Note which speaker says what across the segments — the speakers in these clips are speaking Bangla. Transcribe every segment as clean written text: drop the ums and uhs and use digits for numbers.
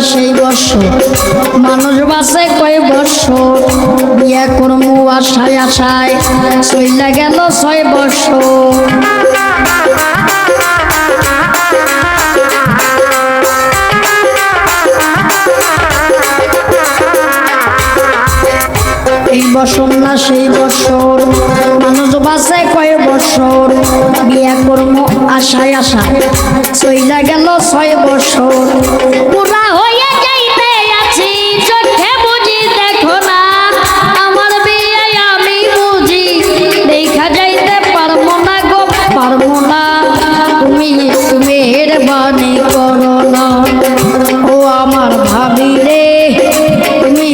Speaker 1: সেই বছর মানুষ বাঁচে কয় বছর বিয়া করমু আশায় আশায় চইলা গেল 6 বছর এই বছর না সেই বছর মানুষ বাঁচে কয় বছর বিয়া করমু আশায় আশায় চইলা গেল 6 বছর পুরা হয়ে যাইতে আছি চোখে বুঝি দেখো না আমার বিয়ে আমি বুঝি দেখা যাইতে পারবো না গো পারবো না তুমি মেহেরবানি করো না ও আমার ভাবি রে তুমি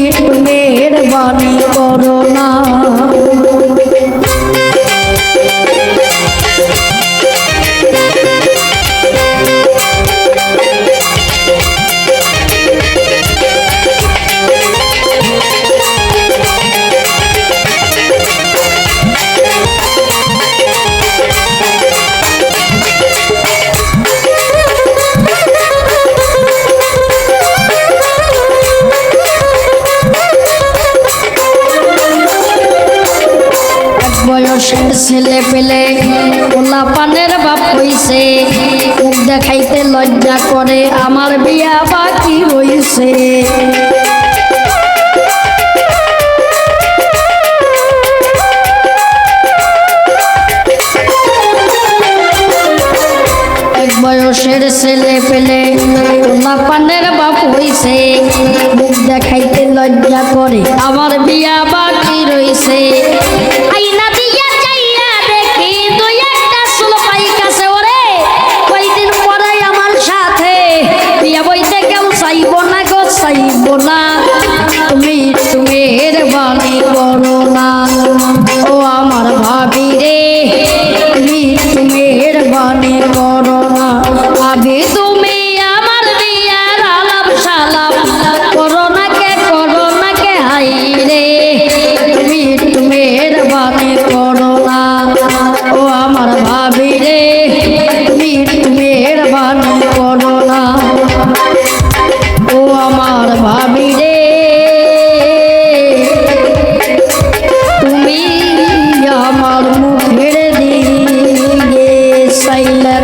Speaker 1: মেহেরবানি করো না বয়সের ছেলে পেলে ওলা পানের বাপ হইছে মুখ দেখাইতে লজ্জা করে আমার বিয়া বাকি হইছে এক বয়সের ছেলে পেলে ওলা পানের বাপ হইছে মুখ দেখাইতে লজ্জা করে আমার বিয়া বাকি রইছে আইনা দিয়া চাইয়া দেখি দুই একটা চুল পাই কাছে ওরে কয়দিন পরে আমার সাথে বিয়া বইতে কেউ চাইব না গো চাইব না তুমি মেহেরবানি করো না ও আমার ভাবি রে তুমি মেহেরবানি করো না ভাবি তুমি আমার বিয়ার আলাপ সালাপ করো না কে হাই রে তুমি মেহেরবানি করো না ও আমার ভাবি রে তুমি মেহেরবানি করো না ও আমার ভাবি রে তুমি আমার মুখের দিকে চাইলে